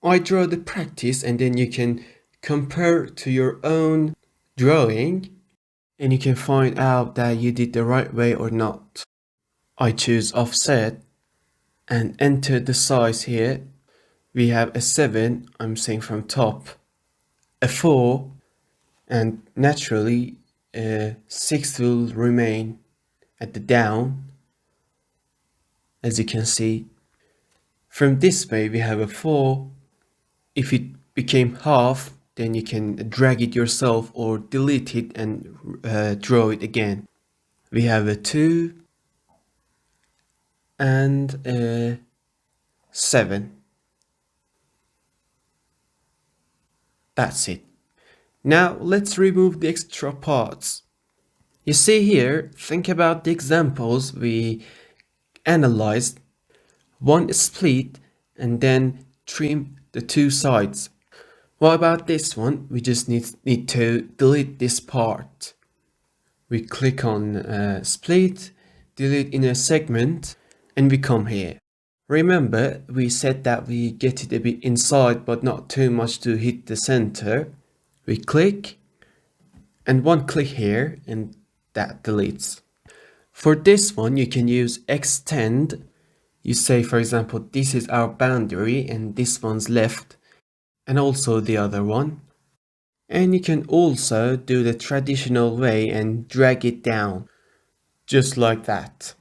I draw the practice, and then you can compare to your own drawing and you can find out that you did the right way or not. I choose offset and enter the size here. We have a 7, I'm saying from top, a 4, and naturally a 6 will remain at the down, as you can see. From this way we have a 4. If it became half, then you can drag it yourself or delete it and draw it again. We have a 2 and a 7. That's it. Now let's remove the extra parts. You see here, think about the examples we analyzed. One split and then trim the 2 sides. What about this one? We just need to delete this part. We click on split, delete in a segment, and we come here. Remember, we said that we get it a bit inside but not too much to hit the center. We click and one click here and that deletes. For this one you can use extend. You say, for example, this is our boundary and this one's left and also the other one. And you can also do the traditional way and drag it down, just like that,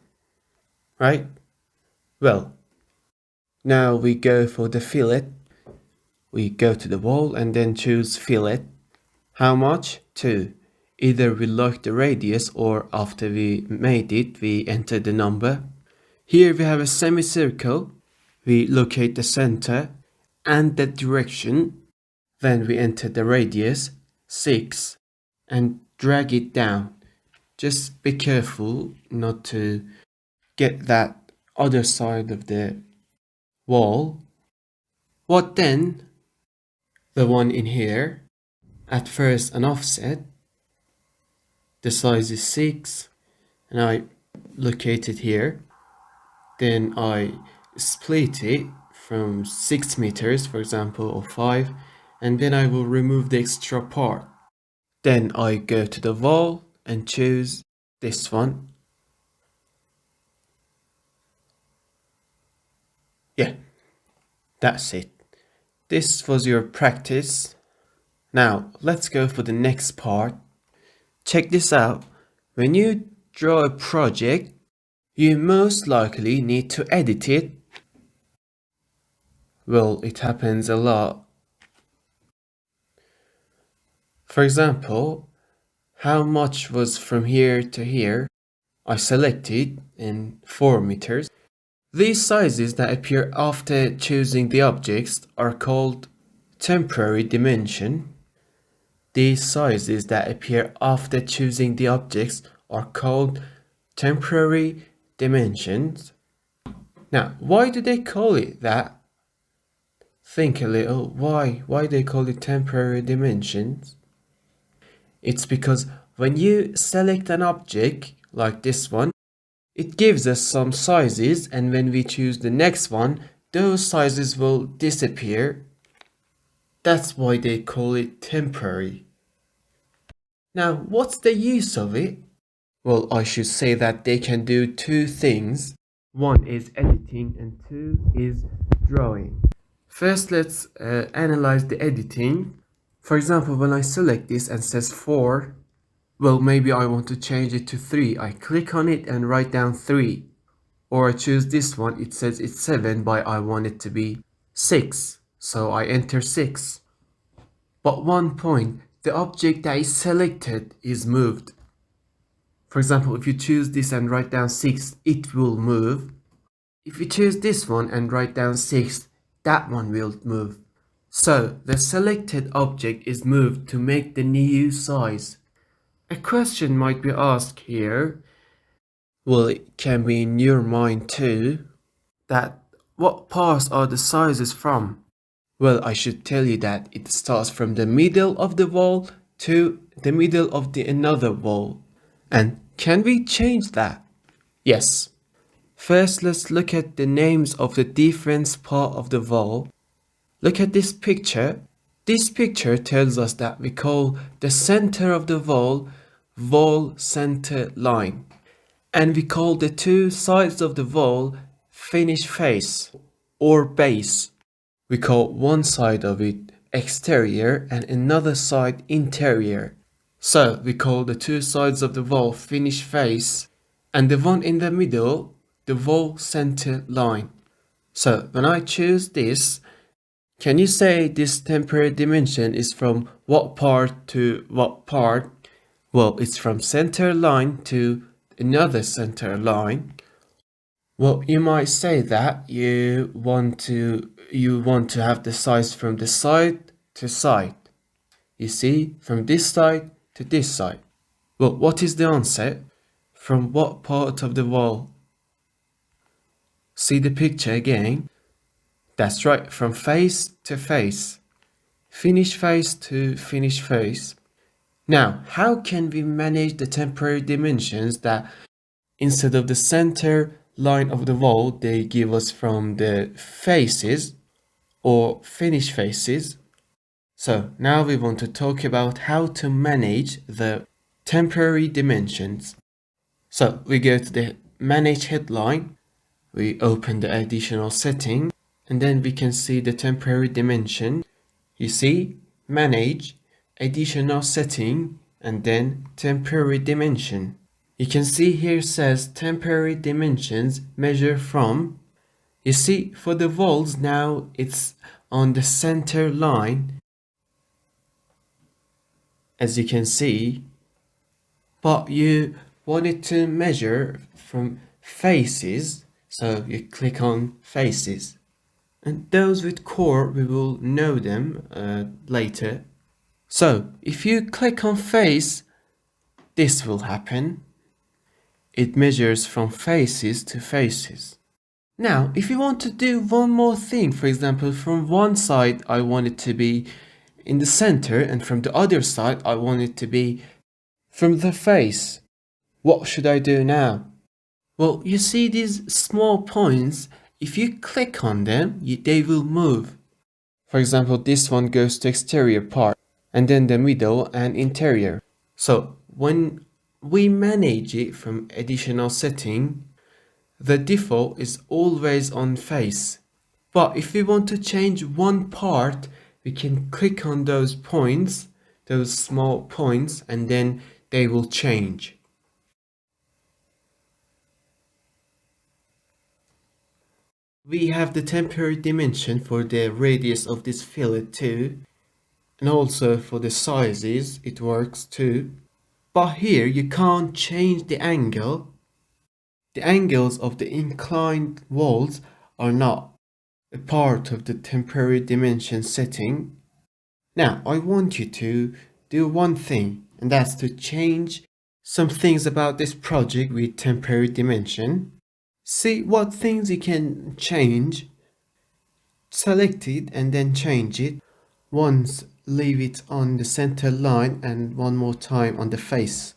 right? Well, now we go for the fillet. We go to the wall and then choose fillet. How much? 2. Either we like the radius or after we made it, we enter the number. Here we have a semicircle. We locate the center and the direction. Then we enter the radius, 6, and drag it down. Just be careful not to get that other side of the wall. What then? The one in here. At first an offset. The size is 6 and I locate it here. Then I split it from 6 meters, for example, or 5, and then I will remove the extra part. Then I go to the wall and choose this one. Yeah, that's it. This was your practice. Now let's go for the next part. Check this out. When you draw a project, you most likely need to edit it. Well, it happens a lot. For example, how much was from here to here? I selected in 4 meters. These sizes that appear after choosing the objects are called temporary dimension. These sizes that appear after choosing the objects are called temporary dimensions. Now, why do they call it that? Think a little. Why they call it temporary dimensions? It's because when you select an object like this one, it gives us some sizes, and when we choose the next one, those sizes will disappear. That's why they call it temporary. Now, what's the use of it? Well, I should say that they can do 2 things. One is editing and 2 is drawing. First, let's analyze the editing. For example, when I select this and says 4, well, maybe I want to change it to 3. I click on it and write down 3. Or I choose this one, it says it's 7, but I want it to be 6. So I enter 6. But one point, the object that is selected is moved. For example, if you choose this and write down 6, it will move. If you choose this one and write down 6, that one will move. So the selected object is moved to make the new size. A question might be asked here. Well, it can be in your mind too, that what parts are the sizes from? Well, I should tell you that it starts from the middle of the wall to the middle of the another wall. And can we change that? Yes. First, let's look at the names of the different part of the wall. Look at this picture. This picture tells us that we call the center of the wall center line. And we call the two sides of the wall finish face or base. We call one side of it exterior and another side interior. So we call the two sides of the wall finish face and the one in the middle the wall center line. So when I choose this, can you say this temporary dimension is from what part to what part? Well, it's from center line to another center line. Well, you might say that you want to have the size from the side to side. You see, from this side to this side. Well, what is the answer? From what part of the wall? See the picture again. That's right, from face to face. Finish face to finish face. Now, how can we manage the temporary dimensions that instead of the center line of the wall, they give us from the faces or finish faces? So now we want to talk about how to manage the temporary dimensions. So we go to the manage headline, we open the additional setting, and then we can see the temporary dimension. You see, manage, additional setting, and then temporary dimension. You can see here says temporary dimensions measure from. You see, for the walls now it's on the center line, as you can see, but you want it to measure from faces, so you click on faces. And those with core, we will know them later. So if you click on face, this will happen. It measures from faces to faces. Now, if you want to do one more thing, for example, from one side I want it to be in the center and from the other side I want it to be from the face. What should I do now? Well, you see these small points, if you click on them, they will move. For example, this one goes to exterior part and then the middle and interior. So when we manage it from additional setting, the default is always on face. But if we want to change one part, we can click on those points, those small points, and then they will change. We have the temporary dimension for the radius of this fillet too. And also for the sizes, it works too. But here you can't change the angle. The angles of the inclined walls are not a part of the temporary dimension setting. Now, I want you to do one thing, and that's to change some things about this project with temporary dimension. See what things you can change. Select it and then change it. Once leave it on the center line and one more time on the face.